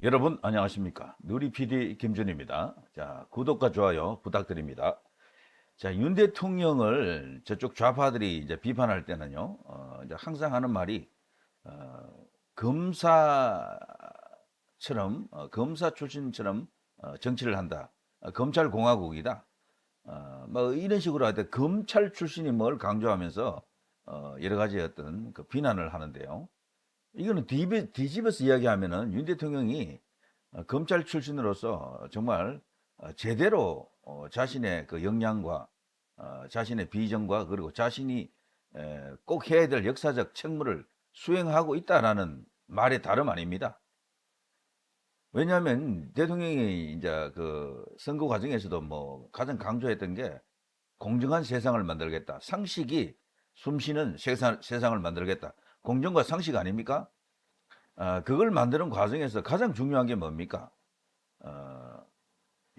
여러분 안녕하십니까? 누리 PD 김준입니다. 자, 구독과 좋아요 부탁드립니다. 자, 윤 대통령을 저쪽 좌파들이 이제 비판할 때는요, 이제 항상 하는 말이 어, 검사처럼 검사 출신처럼 정치를 한다. 검찰공화국이다. 뭐 이런 식으로 할 때 검찰 출신이 뭘 강조하면서 여러 가지 어떤 그 비난을 하는데요. 이거는 뒤집어서 이야기하면은 윤 대통령이 검찰 출신으로서 정말 제대로 자신의 그 역량과 자신의 비전과 그리고 자신이 꼭 해야 될 역사적 책무를 수행하고 있다라는 말의 다름 아닙니다. 왜냐하면 대통령이 이제 그 선거 과정에서도 뭐 가장 강조했던 게 공정한 세상을 만들겠다. 상식이 숨쉬는 세상을 만들겠다. 공정과 상식 아닙니까? 그걸 만드는 과정에서 가장 중요한 게 뭡니까? 어,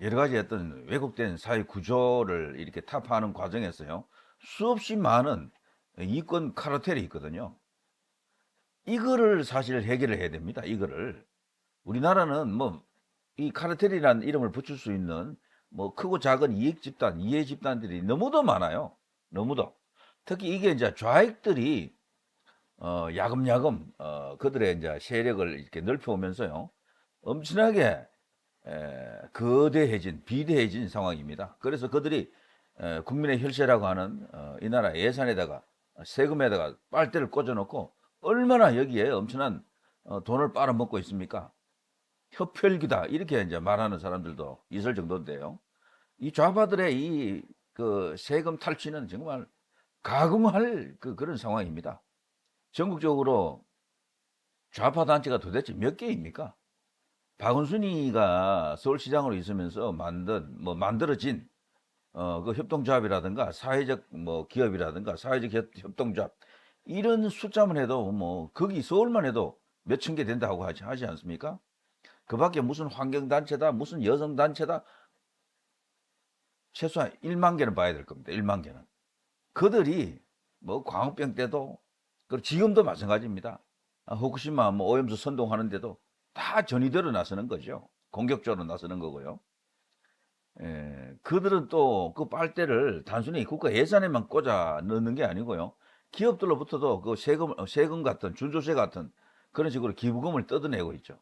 여러 가지 어떤 왜곡된 사회 구조를 이렇게 타파하는 과정에서요. 수없이 많은 이권 카르텔이 있거든요. 이거를 사실 해결을 해야 됩니다. 이거를. 우리나라는 뭐 이 카르텔이라는 이름을 붙일 수 있는 뭐 크고 작은 이익 집단, 이해 집단들이 너무도 많아요. 너무도. 특히 이게 이제 좌익들이 야금야금 그들의 이제 세력을 이렇게 넓혀오면서요. 엄청나게 거대해진, 비대해진 상황입니다. 그래서 그들이 국민의 혈세라고 하는 이 나라 예산에다가 세금에다가 빨대를 꽂아놓고 얼마나 여기에 엄청난 돈을 빨아먹고 있습니까? 협혈기다 이렇게 이제 말하는 사람들도 있을 정도인데요. 이 좌파들의 이 그 세금 탈취는 정말 가금할 그런 상황입니다. 전국적으로 좌파 단체가 도대체 몇 개입니까? 박원순이가 서울시장으로 있으면서 만들어진 그 협동조합이라든가 사회적 뭐 기업이라든가 사회적 협동조합 이런 숫자만 해도 뭐 거기 서울만 해도 몇천 개 된다고 하지 않습니까? 그 밖에 무슨 환경단체다 무슨 여성단체다 최소한 1만 개는 봐야 될 겁니다. 1만 개는. 그들이 뭐 광우병 때도 그리고 지금도 마찬가지입니다. 후쿠시마 뭐 오염수 선동하는데도 다 전이대로 나서는 거죠. 공격적으로 나서는 거고요. 그들은 또 그 빨대를 단순히 국가 예산에만 꽂아 넣는 게 아니고요. 기업들로부터도 그 세금 같은, 준조세 같은 그런 식으로 기부금을 뜯어내고 있죠.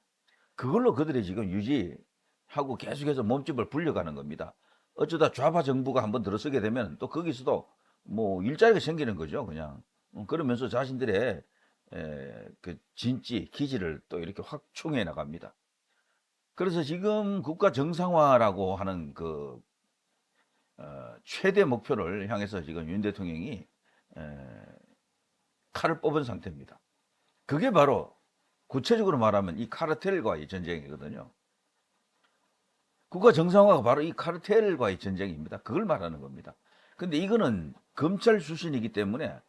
그걸로 그들이 지금 유지하고 계속해서 몸집을 불려가는 겁니다. 어쩌다 좌파 정부가 한번 들어서게 되면 또 거기서도 뭐 일자리가 생기는 거죠, 그냥. 그러면서 자신들의 그 진지, 기지를 또 이렇게 확충해 나갑니다. 그래서 지금 국가 정상화라고 하는 그 최대 목표를 향해서 지금 윤 대통령이 에, 칼을 뽑은 상태입니다. 그게 바로 구체적으로 말하면 이 카르텔과의 전쟁이거든요. 국가 정상화가 바로 이 카르텔과의 전쟁입니다. 그걸 말하는 겁니다. 근데 이거는 검찰 출신이기 때문에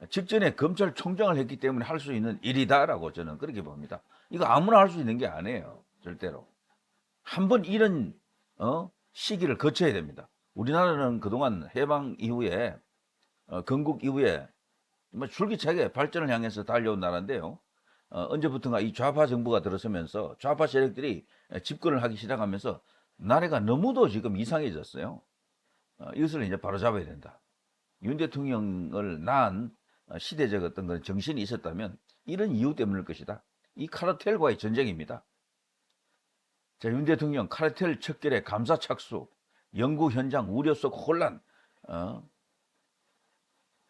직전에 검찰총장을 했기 때문에 할 수 있는 일이다라고 저는 그렇게 봅니다. 이거 아무나 할 수 있는 게 아니에요. 절대로. 한번 이런 시기를 거쳐야 됩니다. 우리나라는 그동안 해방 이후에 건국 이후에 뭐 줄기차게 발전을 향해서 달려온 나라인데요. 언제부턴가 이 좌파 정부가 들어서면서 좌파 세력들이 집권을 하기 시작하면서 나라가 너무도 지금 이상해졌어요. 이것을 이제 바로잡아야 된다. 윤 대통령을 낳은 시대적 어떤 그런 정신이 있었다면 이런 이유 때문일 것이다. 이 카르텔과의 전쟁입니다. 자, 윤 대통령 카르텔 척결의 감사 착수, 연구 현장 우려 속 혼란, 어,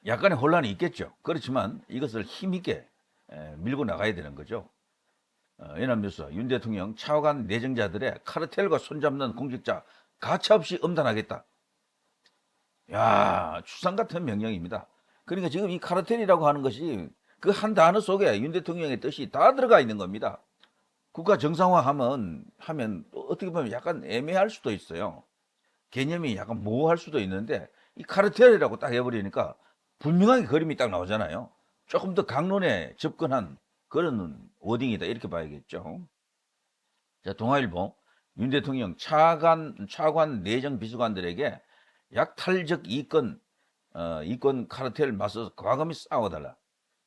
약간의 혼란이 있겠죠. 그렇지만 이것을 힘있게 밀고 나가야 되는 거죠. 연합뉴스 윤 대통령 차관 내정자들의 카르텔과 손잡는 공직자 가차없이 엄단하겠다. 야, 추상 같은 명령입니다. 그러니까 지금 이 카르텔이라고 하는 것이 그 한 단어 속에 윤 대통령의 뜻이 다 들어가 있는 겁니다. 국가 정상화하면 어떻게 보면 약간 애매할 수도 있어요. 개념이 약간 모호할 수도 있는데 이 카르텔이라고 딱 해버리니까 분명하게 그림이 딱 나오잖아요. 조금 더 강론에 접근한 그런 워딩이다 이렇게 봐야겠죠. 자, 동아일보 윤 대통령 차관 내정 비서관들에게 약탈적 이권 카르텔 맞서서 과감히 싸워달라.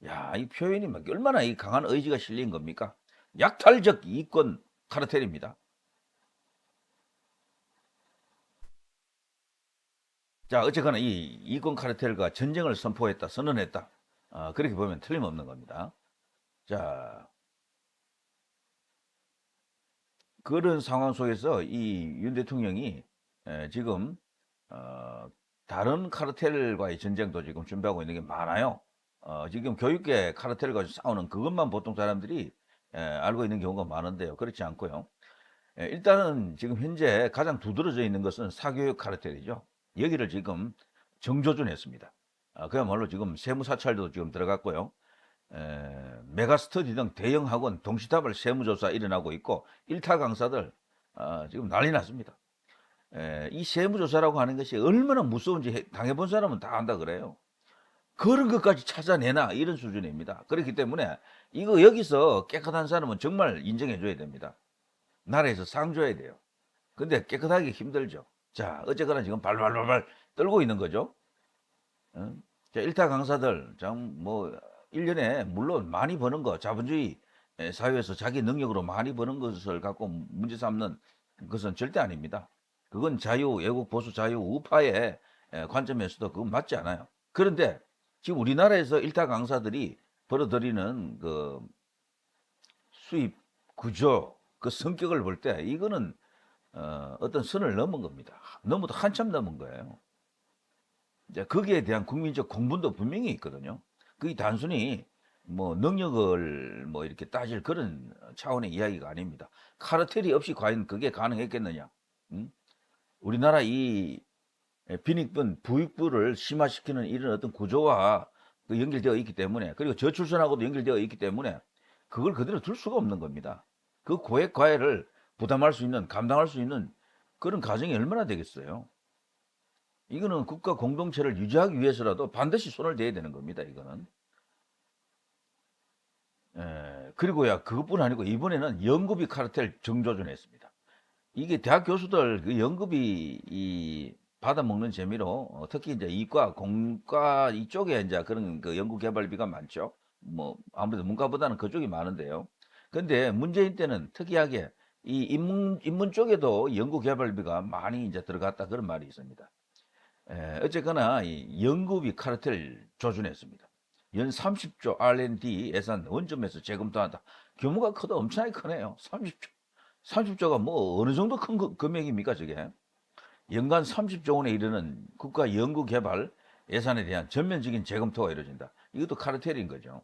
야, 이 표현이 막 얼마나 이 강한 의지가 실린 겁니까? 약탈적 이권 카르텔입니다. 자, 어쨌거나 이 이권 카르텔과 전쟁을 선포했다, 선언했다. 그렇게 보면 틀림없는 겁니다. 자, 그런 상황 속에서 이 윤 대통령이 지금 다른 카르텔과의 전쟁도 지금 준비하고 있는 게 많아요. 지금 교육계 카르텔과 싸우는 그것만 보통 사람들이 알고 있는 경우가 많은데요. 그렇지 않고요. 일단은 지금 현재 가장 두드러져 있는 것은 사교육 카르텔이죠. 여기를 지금 정조준했습니다. 그야말로 지금 세무사찰도 지금 들어갔고요. 메가스터디 등 대형 학원 동시다발 세무조사 일어나고 있고 일타 강사들 지금 난리 났습니다. 이 세무조사라고 하는 것이 얼마나 무서운지 당해본 사람은 다 안다 그래요. 그런 것까지 찾아내나 이런 수준입니다. 그렇기 때문에 이거 여기서 깨끗한 사람은 정말 인정해 줘야 됩니다. 나라에서 상 줘야 돼요. 근데 깨끗하기 힘들죠. 자, 어쨌거나 지금 발발발발 떨고 있는 거죠. 자, 일타 강사들, 뭐, 1년에 물론 많이 버는 거, 자본주의 사회에서 자기 능력으로 많이 버는 것을 갖고 문제 삼는 것은 절대 아닙니다. 그건 자유, 애국, 보수, 자유, 우파의 관점에서도 그건 맞지 않아요. 그런데 지금 우리나라에서 일타 강사들이 벌어들이는 그 수입 구조, 그 성격을 볼 때 이거는 어떤 선을 넘은 겁니다. 너무도 한참 넘은 거예요. 이제 거기에 대한 국민적 공분도 분명히 있거든요. 그게 단순히 뭐 능력을 뭐 이렇게 따질 그런 차원의 이야기가 아닙니다. 카르텔이 없이 과연 그게 가능했겠느냐? 우리나라 이 빈익분, 부익부를 심화시키는 이런 어떤 구조와 연결되어 있기 때문에, 그리고 저출산하고도 연결되어 있기 때문에 그걸 그대로 둘 수가 없는 겁니다. 그 고액 과외를 부담할 수 있는, 감당할 수 있는 그런 가정이 얼마나 되겠어요? 이거는 국가 공동체를 유지하기 위해서라도 반드시 손을 대야 되는 겁니다, 이거는. 그리고야 그것뿐 아니고 이번에는 연구비 카르텔 정조준했습니다. 이게 대학 교수들 그 연구비 받아먹는 재미로 특히 이제 이과, 공과 이쪽에 이제 그런 그 연구개발비가 많죠. 뭐 아무래도 문과보다는 그쪽이 많은데요. 근데 문재인 때는 특이하게 이 인문 쪽에도 연구개발비가 많이 이제 들어갔다 그런 말이 있습니다. 어쨌거나 이 연구비 카르텔 조준했습니다. 연 30조 R&D 예산 원점에서 재검토한다. 규모가 커도 엄청나게 크네요. 30조. 30조가 뭐 어느 정도 큰 금액입니까 저게? 연간 30조 원에 이르는 국가 연구개발 예산에 대한 전면적인 재검토가 이루어진다. 이것도 카르텔인 거죠.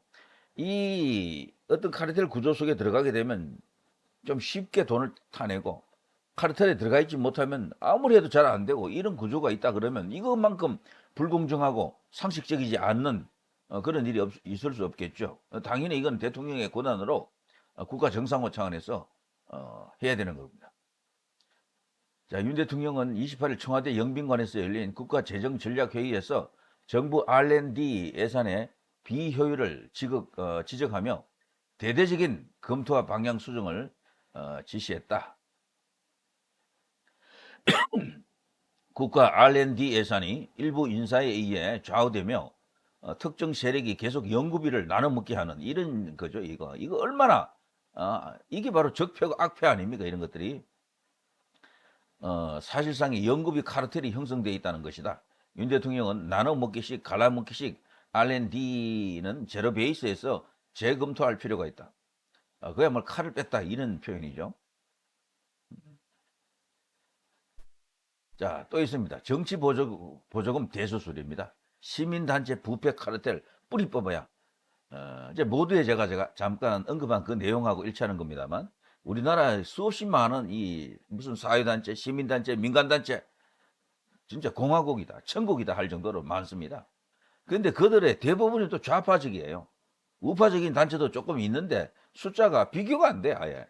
이 어떤 카르텔 구조 속에 들어가게 되면 좀 쉽게 돈을 타내고 카르텔에 들어가 있지 못하면 아무리 해도 잘 안 되고 이런 구조가 있다 그러면 이것만큼 불공정하고 상식적이지 않는 그런 일이 있을 수 없겠죠. 당연히 이건 대통령의 권한으로 국가 정상화 차원에서 해야 되는 겁니다. 자, 윤 대통령은 28일 청와대 영빈관에서 열린 국가재정전략회의에서 정부 R&D 예산의 비효율을 지적하며 대대적인 검토와 방향 수정을 지시했다. 국가 R&D 예산이 일부 인사에 의해 좌우되며 특정 세력이 계속 연구비를 나눠 먹게 하는 이런 거죠. 이거 얼마나 이게 바로 적폐고 악폐 아닙니까? 이런 것들이 사실상의 연구비 카르텔이 형성되어 있다는 것이다. 윤 대통령은 나눠 먹기식, 갈라 먹기식 R&D는 제로 베이스에서 재검토할 필요가 있다. 그야말로 칼을 뺐다 이런 표현이죠. 자, 또 있습니다. 정치 보조금 대수술입니다. 시민단체 부패 카르텔 뿌리 뽑아야. 이제 모두에 제가 잠깐 언급한 그 내용하고 일치하는 겁니다만, 우리나라에 수없이 많은 이 무슨 사회단체, 시민단체, 민간단체, 진짜 공화국이다, 천국이다 할 정도로 많습니다. 그런데 그들의 대부분이 또 좌파적이에요. 우파적인 단체도 조금 있는데 숫자가 비교가 안 돼, 아예.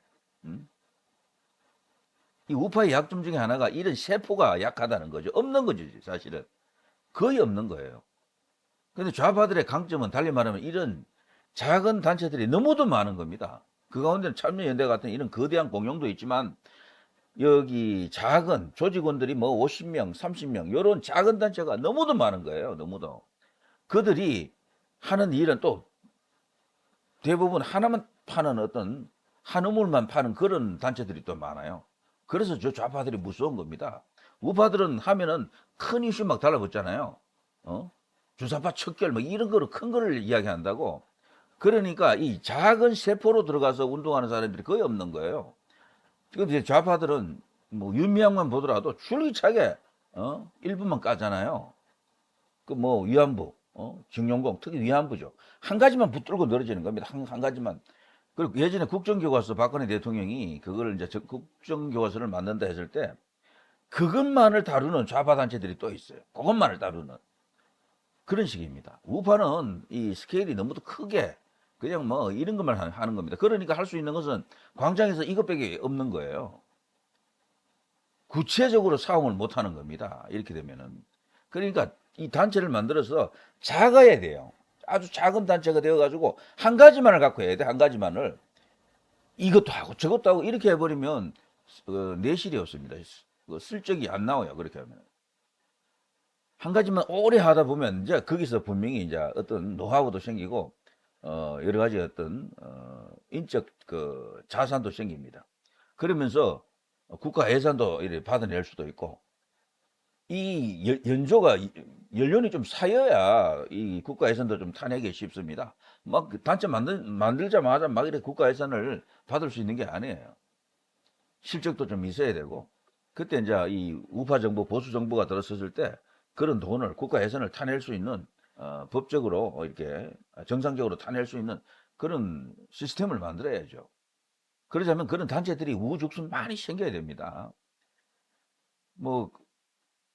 이 우파의 약점 중에 하나가 이런 세포가 약하다는 거죠. 없는 거죠, 사실은. 거의 없는 거예요. 근데 좌파들의 강점은 달리 말하면 이런 작은 단체들이 너무도 많은 겁니다. 그 가운데는 참여연대 같은 이런 거대한 공룡도 있지만 여기 작은 조직원들이 뭐 50명, 30명 이런 작은 단체가 너무도 많은 거예요. 너무도. 그들이 하는 일은 또 대부분 하나만 파는 어떤 한우물만 파는 그런 단체들이 또 많아요. 그래서 저 좌파들이 무서운 겁니다. 우파들은 하면은 큰 이슈 막 달라붙잖아요. 어? 주사파 척결 뭐 이런 거를 큰 거를 이야기한다고. 그러니까 이 작은 세포로 들어가서 운동하는 사람들이 거의 없는 거예요. 지금 이제 좌파들은 뭐 윤미향만 보더라도 줄기차게 1분만 까잖아요. 그 뭐 위안부, 징용공, 특히 위안부죠. 한 가지만 붙들고 늘어지는 겁니다. 한 가지만. 그리고 예전에 국정교과서 박근혜 대통령이 그걸 이제 국정교과서를 만든다 했을 때 그것만을 다루는 좌파 단체들이 또 있어요. 그것만을 다루는 그런 식입니다. 우파는 이 스케일이 너무 크게 그냥 뭐 이런 것만 하는 겁니다. 그러니까 할 수 있는 것은 광장에서 이것밖에 없는 거예요. 구체적으로 싸움을 못 하는 겁니다. 이렇게 되면은. 그러니까 이 단체를 만들어서 작아야 돼요. 아주 작은 단체가 되어가지고 한 가지만을 갖고 해야 돼. 한 가지만을. 이것도 하고 저것도 하고 이렇게 해버리면 내실이 없습니다. 슬적이 안 나와요. 그렇게 하면. 한 가지만 오래 하다 보면 이제 거기서 분명히 이제 어떤 노하우도 생기고 여러 가지 어떤 인적 그 자산도 생깁니다. 그러면서 국가 예산도 이렇게 받아낼 수도 있고 이 연조가 연륜이 좀 쌓여야 이 국가 예산도 좀 타내기 쉽습니다. 막 단체 만들자마자 막 이렇게 국가 예산을 받을 수 있는 게 아니에요. 실적도 좀 있어야 되고 그때 이제 이 우파 정부 보수 정부가 들어섰을 때 그런 돈을 국가 예산을 타낼 수 있는 법적으로 이렇게 정상적으로 타낼 수 있는 그런 시스템을 만들어야죠. 그러자면 그런 단체들이 우후죽순 많이 생겨야 됩니다. 뭐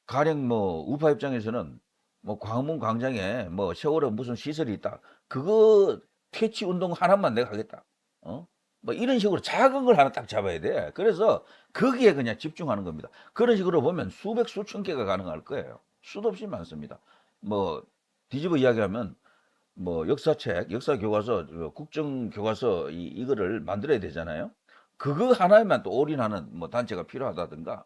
가령 뭐 우파 입장에서는 뭐 광화문 광장에 뭐 세월호 무슨 시설이 있다. 그거 퇴치 운동 하나만 내가 하겠다. 어? 뭐 이런 식으로 작은 걸 하나 딱 잡아야 돼. 그래서 거기에 그냥 집중하는 겁니다. 그런 식으로 보면 수백 수천 개가 가능할 거예요. 수도 없이 많습니다. 뭐 뒤집어 이야기하면 뭐 역사책, 역사 교과서, 국정 교과서 이거를 만들어야 되잖아요. 그거 하나에만 또 올인하는 뭐 단체가 필요하다든가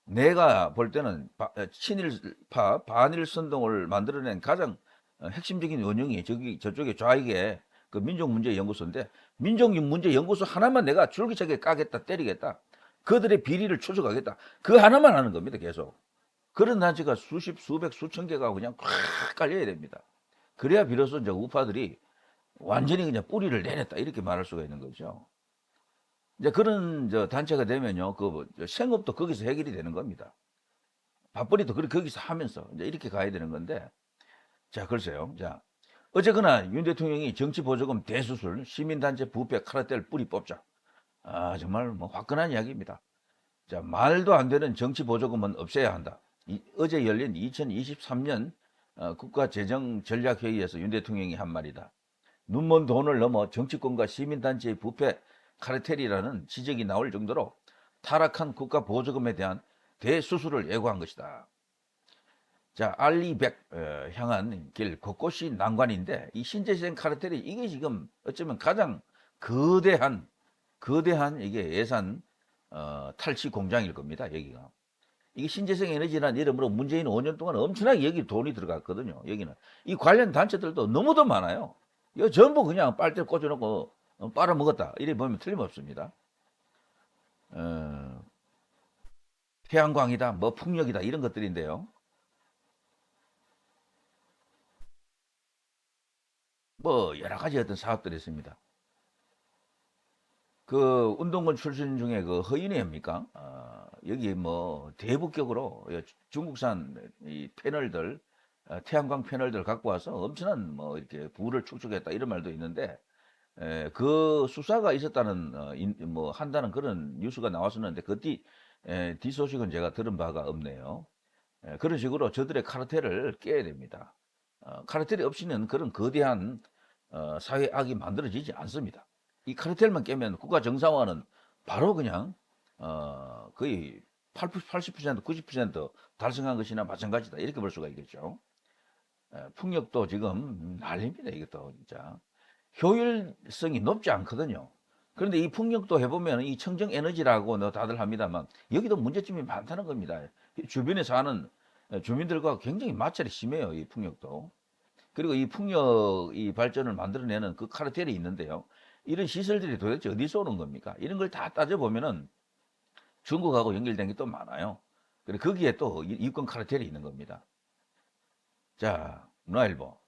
내가 볼 때는 친일파 반일 선동을 만들어낸 가장 핵심적인 원흉이 저쪽에 좌익의 그 민족문제연구소인데 민족문제연구소 하나만 내가 줄기차게 까겠다 때리겠다 그들의 비리를 추적하겠다 그 하나만 하는 겁니다 계속 그런 단체가 수십 수백 수천 개가 그냥 꽉 깔려야 됩니다 그래야 비로소 이제 우파들이 완전히 그냥 뿌리를 내렸다 이렇게 말할 수가 있는 거죠. 이제 그런 단체가 되면요, 그 생업도 거기서 해결이 되는 겁니다. 밥벌이도 거기서 하면서 이제 이렇게 가야 되는 건데, 자, 글쎄요. 자, 어쨌거나 윤 대통령이 정치 보조금 대수술, 시민단체 부패 카르텔 뿌리 뽑자. 아, 정말 뭐 화끈한 이야기입니다. 자, 말도 안 되는 정치 보조금은 없애야 한다. 어제 열린 2023년 국가재정전략회의에서 윤 대통령이 한 말이다. 눈먼 돈을 넘어 정치권과 시민단체의 부패 카르텔이라는 지적이 나올 정도로 타락한 국가 보조금에 대한 대수술을 예고한 것이다. 자, 알리백 향한 길 곳곳이 난관인데 이 신재생 카르텔이 이게 지금 어쩌면 가장 거대한 이게 예산 탈취 공장일 겁니다. 여기가. 이게 신재생 에너지라는 이름으로 문재인 5년 동안 엄청나게 여기 돈이 들어갔거든요. 여기는 이 관련 단체들도 너무도 많아요. 이거 전부 그냥 빨대 꽂아놓고 빨아먹었다. 이래 보면 틀림없습니다. 어, 태양광이다, 뭐 풍력이다 이런 것들인데요. 뭐 여러 가지 어떤 사업들이 있습니다. 그 운동권 출신 중에 그 허인회입니까? 여기 뭐 대북격으로 중국산 이 패널들, 태양광 패널들 갖고 와서 엄청난 뭐 이렇게 부를 축적했다 이런 말도 있는데 그 수사가 있었다는 뭐 한다는 그런 뉴스가 나왔었는데 뒤 소식은 제가 들은 바가 없네요. 그런 식으로 저들의 카르텔을 깨야 됩니다. 카르텔이 없이는 그런 거대한 사회악이 만들어지지 않습니다. 이 카르텔만 깨면 국가 정상화는 바로 그냥 거의 80% 90% 달성한 것이나 마찬가지다 이렇게 볼 수가 있겠죠. 풍력도 지금 난립니다 이것도 진짜 효율성이 높지 않거든요. 그런데 이 풍력도 해보면 이 청정 에너지라고 다들 합니다만 여기도 문제점이 많다는 겁니다. 주변에 사는 주민들과 굉장히 마찰이 심해요 이 풍력도. 그리고 이 풍력 이 발전을 만들어내는 그 카르텔이 있는데요. 이런 시설들이 도대체 어디서 오는 겁니까? 이런 걸 다 따져보면은 중국하고 연결된 게 또 많아요. 그리고 거기에 또 이권 카르텔이 있는 겁니다. 자, 문화일보.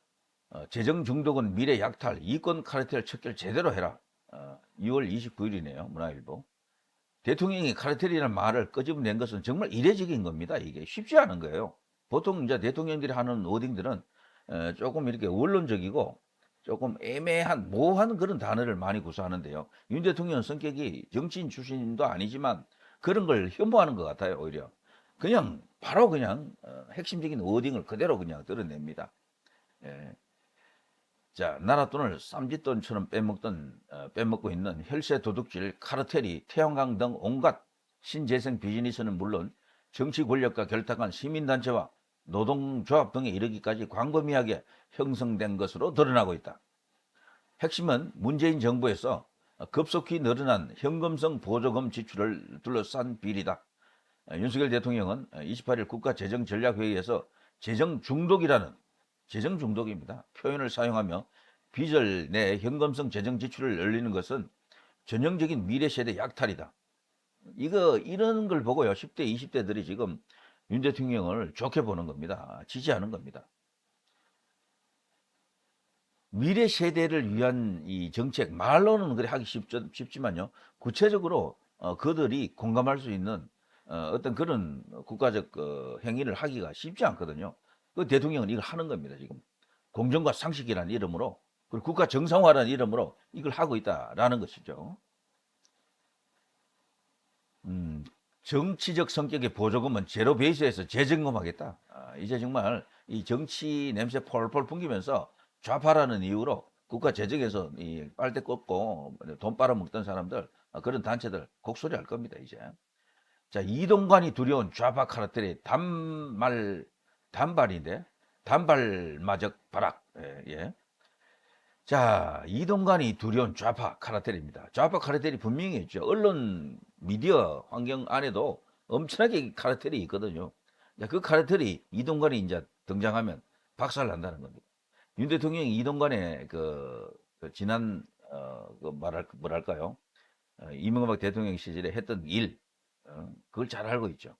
재정 중독은 미래 약탈, 이권 카르텔 척결 제대로 해라. 6월 29일이네요. 문화일보. 대통령이 카르텔이라는 말을 끄집어낸 것은 정말 이례적인 겁니다. 이게 쉽지 않은 거예요. 보통 이제 대통령들이 하는 워딩들은 조금 이렇게 원론적이고 조금 애매한, 모호한 그런 단어를 많이 구사하는데요. 윤 대통령은 성격이 정치인 출신도 아니지만 그런 걸 혐오하는 것 같아요, 오히려. 그냥, 바로 그냥, 핵심적인 워딩을 그대로 그냥 드러냅니다. 예. 자, 나라 돈을 쌈짓돈처럼 빼먹고 있는 혈세 도둑질 카르텔이 태양광 등 온갖 신재생 비즈니스는 물론 정치 권력과 결탁한 시민단체와 노동조합 등에 이르기까지 광범위하게 형성된 것으로 드러나고 있다. 핵심은 문재인 정부에서 급속히 늘어난 현금성 보조금 지출을 둘러싼 비리다. 윤석열 대통령은 28일 국가재정전략회의에서 재정 중독입니다. 표현을 사용하며 빚을 내 현금성 재정 지출을 늘리는 것은 전형적인 미래 세대 약탈이다. 이런 걸 보고요. 10대, 20대들이 지금 윤 대통령을 좋게 보는 겁니다. 지지하는 겁니다. 미래 세대를 위한 이 정책, 말로는 그래 하기 쉽지만요. 구체적으로 그들이 공감할 수 있는 어떤 그런 국가적 행위를 하기가 쉽지 않거든요. 그 대통령은 이걸 하는 겁니다, 지금. 공정과 상식이라는 이름으로, 그리고 국가 정상화라는 이름으로 이걸 하고 있다라는 것이죠. 정치적 성격의 보조금은 제로 베이스에서 재점검하겠다. 이제 정말 이 정치 냄새 폴폴 풍기면서 좌파라는 이유로 국가 재정에서 이 빨대 꽂고 돈 빨아먹던 사람들, 그런 단체들 곡소리 할 겁니다, 이제. 자, 이동관이 두려운 좌파 카르텔의 단발마적 발악. 예, 예. 자, 이동관이 두려운 좌파 카르텔입니다. 좌파 카르텔이 분명히 있죠. 언론, 미디어 환경 안에도 엄청나게 카르텔이 있거든요. 자, 그 카르텔이 이동관이 이제 등장하면 박살난다는 겁니다. 윤 대통령이 이동관의 지난 뭐랄까요? 이명박 대통령 시절에 했던 일, 그걸 잘 알고 있죠.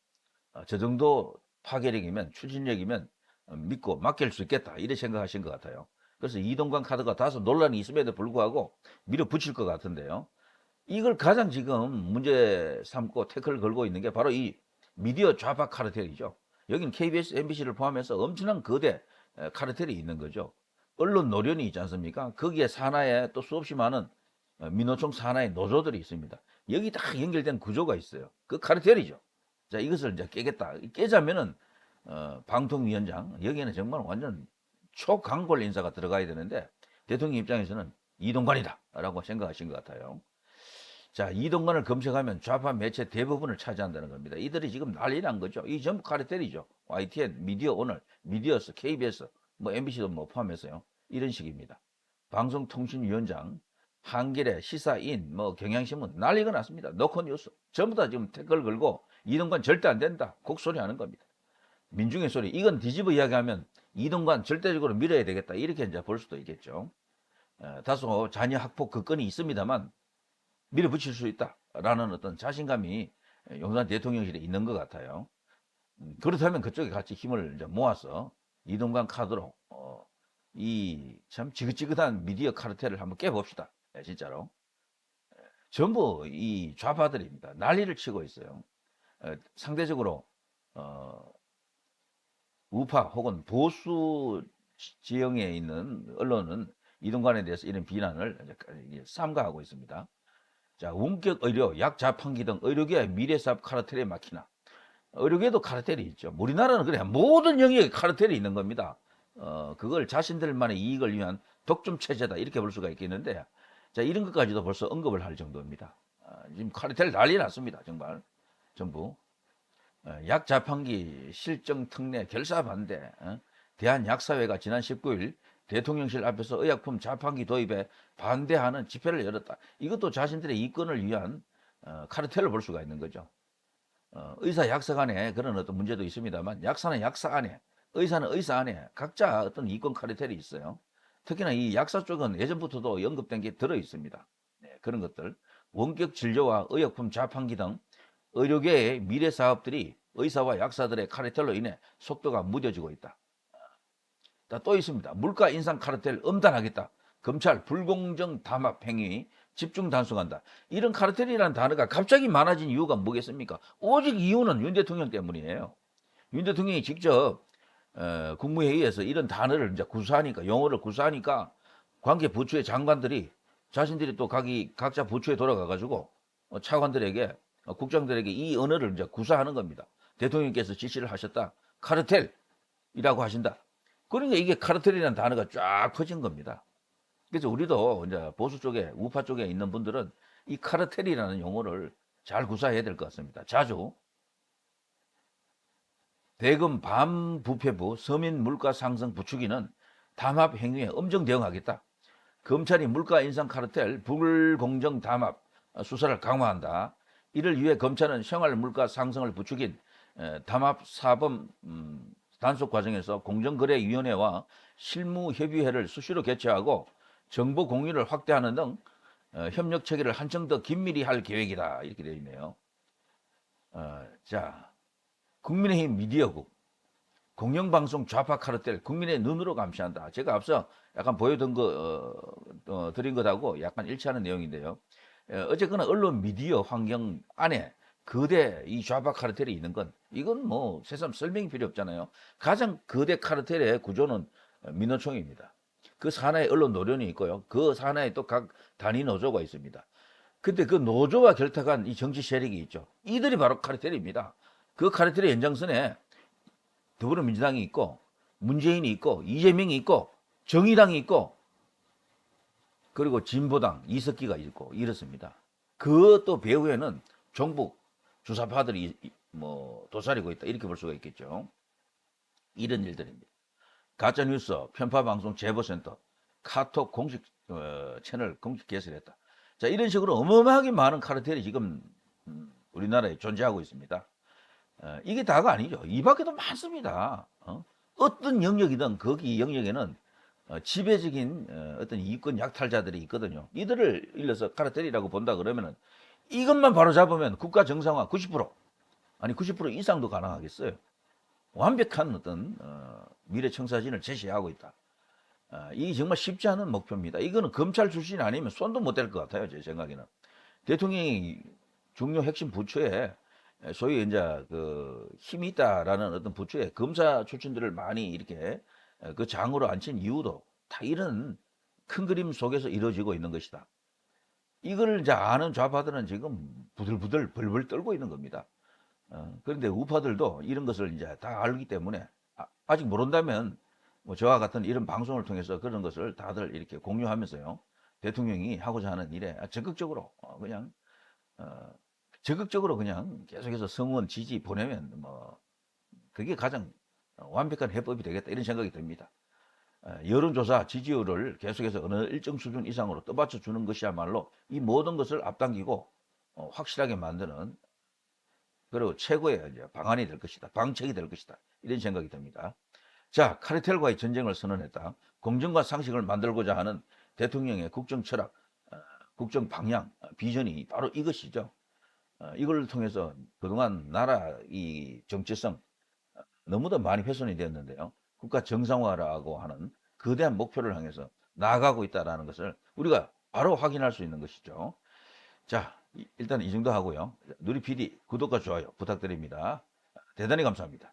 저 정도 파괴력이면, 추진력이면 믿고 맡길 수 있겠다, 이렇게 생각하신 것 같아요. 그래서 이동관 카드가 다소 논란이 있음에도 불구하고 밀어붙일 것 같은데요. 이걸 가장 지금 문제 삼고 태클을 걸고 있는 게 바로 이 미디어 좌파 카르텔이죠. 여기는 KBS, MBC를 포함해서 엄청난 거대 카르텔이 있는 거죠. 언론 노련이 있지 않습니까? 거기에 산하에 또 수없이 많은 민노총 산하의 노조들이 있습니다. 여기 다 연결된 구조가 있어요. 그 카르텔이죠. 자, 이것을 이제 깨겠다. 깨자면은 방통위원장, 여기에는 정말 완전 초강골 인사가 들어가야 되는데 대통령 입장에서는 이동관이다 라고 생각하신 것 같아요. 자, 이동관을 검색하면 좌파 매체 대부분을 차지한다는 겁니다. 이들이 지금 난리 난 거죠. 이 전부 카르텔이죠. YTN, 미디어 오늘, 미디어스, KBS, 뭐 MBC도 뭐 포함해서요. 이런 식입니다. 방송통신위원장, 한겨레, 시사인, 뭐 경향신문 난리가 났습니다. 노컷뉴스 전부 다 지금 태클 걸고 이동관 절대 안 된다 곡소리 하는 겁니다. 민중의 소리, 이건 뒤집어 이야기하면 이동관 절대적으로 밀어야 되겠다, 이렇게 이제 볼 수도 있겠죠. 다소 자녀 학폭 그 건이 있습니다만 밀어붙일 수 있다라는 어떤 자신감이 용산 대통령실에 있는 것 같아요. 그렇다면 그쪽에 같이 힘을 이제 모아서 이동관 카드로 이 참 지긋지긋한 미디어 카르텔을 한번 깨봅시다. 진짜로. 전부 이 좌파들입니다. 난리를 치고 있어요. 상대적으로 우파 혹은 보수 지형에 있는 언론은 이동관에 대해서 이런 비난을 삼가하고 있습니다. 자, 원격 의료, 약 자판기 등 의료계의 미래사업 카르텔에 막히나. 의료계도 카르텔이 있죠. 우리나라는 그래 모든 영역에 카르텔이 있는 겁니다. 그걸 자신들만의 이익을 위한 독점 체제다, 이렇게 볼 수가 있겠는데, 자, 이런 것까지도 벌써 언급을 할 정도입니다. 지금 카르텔 난리 났습니다. 정말 전부. 약 자판기 실정 특례 결사 반대. 대한약사회가 지난 19일 대통령실 앞에서 의약품 자판기 도입에 반대하는 집회를 열었다. 이것도 자신들의 이권을 위한 카르텔을 볼 수가 있는 거죠. 의사 약사 간에 그런 어떤 문제도 있습니다만, 약사는 약사 안에, 의사는 의사 안에 각자 어떤 이권 카르텔이 있어요. 특히나 이 약사 쪽은 예전부터도 언급된 게 들어 있습니다. 그런 것들, 원격 진료와 의약품 자판기 등 의료계의 미래 사업들이 의사와 약사들의 카르텔로 인해 속도가 무뎌지고 있다. 또 있습니다. 물가 인상 카르텔 엄단하겠다. 검찰 불공정 담합 행위 집중 단속한다. 이런 카르텔이라는 단어가 갑자기 많아진 이유가 뭐겠습니까? 오직 이유는 윤 대통령 때문이에요. 윤 대통령이 직접 국무회의에서 이런 단어를 이제 구사하니까, 용어를 구사하니까 관계 부처의 장관들이 자신들이 또 각자 부처에 돌아가가지고 차관들에게, 국장들에게 이 언어를 이제 구사하는 겁니다. 대통령께서 지시를 하셨다. 카르텔이라고 하신다. 그러니까 이게 카르텔이라는 단어가 쫙 퍼진 겁니다. 그래서 우리도 이제 보수 쪽에, 우파 쪽에 있는 분들은 이 카르텔이라는 용어를 잘 구사해야 될 것 같습니다. 자주. 대검 반부패부 서민 물가 상승 부추기는 담합 행위에 엄정 대응하겠다. 검찰이 물가 인상 카르텔 불공정 담합 수사를 강화한다. 이를 위해 검찰은 생활 물가 상승을 부추긴 담합 사범 단속 과정에서 공정거래위원회와 실무협의회를 수시로 개최하고 정보 공유를 확대하는 등 협력 체계를 한층 더 긴밀히 할 계획이다. 이렇게 되어 있네요. 자, 국민의힘 미디어국, 공영방송 좌파 카르텔 국민의 눈으로 감시한다. 제가 앞서 약간 보여드린 드린 것하고 약간 일치하는 내용인데요. 어쨌거나 언론 미디어 환경 안에 거대 이 좌파 카르텔이 있는 건, 이건 뭐 새삼 설명이 필요 없잖아요. 가장 거대 카르텔의 구조는 민노총입니다. 그 산하에 언론 노련이 있고요. 그 산하에 또 각 단위 노조가 있습니다. 근데 그 노조와 결탁한 이 정치 세력이 있죠. 이들이 바로 카르텔입니다. 그 카르텔의 연장선에 더불어민주당이 있고, 문재인이 있고, 이재명이 있고, 정의당이 있고, 그리고 진보당 이석기가 있고, 이렇습니다. 그 또 배후에는 종북 주사파들이 뭐 도사리고 있다, 이렇게 볼 수가 있겠죠. 이런 일들입니다. 가짜뉴스, 편파방송 제보센터, 카톡 공식 채널 공식 개설했다. 자, 이런 식으로 어마어마하게 많은 카르텔이 지금 우리나라에 존재하고 있습니다. 이게 다가 아니죠. 이 밖에도 많습니다. 어떤 영역이든 거기 영역에는 지배적인 어떤 이권 약탈자들이 있거든요. 이들을 일러서 카르텔이라고 본다 그러면은 이것만 바로 잡으면 국가 정상화 90% 아니 90% 이상도 가능하겠어요. 완벽한 어떤 미래 청사진을 제시하고 있다. 이게 정말 쉽지 않은 목표입니다. 이거는 검찰 출신이 아니면 손도 못 댈 것 같아요. 제 생각에는. 대통령이 중요 핵심 부처에 소위 이제 그 힘이 있다라는 어떤 부처에 검사 출신들을 많이 이렇게 그 장으로 앉힌 이유도 다 이런 큰 그림 속에서 이루어지고 있는 것이다. 이걸 이제 아는 좌파들은 지금 부들부들 벌벌 떨고 있는 겁니다. 그런데 우파들도 이런 것을 이제 다 알기 때문에 아직 모른다면 뭐 저와 같은 이런 방송을 통해서 그런 것을 다들 이렇게 공유하면서요. 대통령이 하고자 하는 일에 적극적으로 그냥 적극적으로 그냥 계속해서 성원 지지 보내면 뭐 그게 가장 완벽한 해법이 되겠다, 이런 생각이 듭니다. 여론조사 지지율을 계속해서 어느 일정 수준 이상으로 떠받쳐 주는 것이야말로 이 모든 것을 앞당기고 확실하게 만드는, 그리고 최고의 이제 방안이 될 것이다, 방책이 될 것이다, 이런 생각이 듭니다. 자, 카르텔과의 전쟁을 선언했다. 공정과 상식을 만들고자 하는 대통령의 국정 철학, 국정 방향, 비전이 바로 이것이죠. 이걸 통해서 그동안 나라 이 정체성 너무도 많이 훼손이 되었는데요. 국가 정상화라고 하는 거대한 목표를 향해서 나아가고 있다는 것을 우리가 바로 확인할 수 있는 것이죠. 자, 일단 이 정도 하고요. 누리 PD 구독과 좋아요 부탁드립니다. 대단히 감사합니다.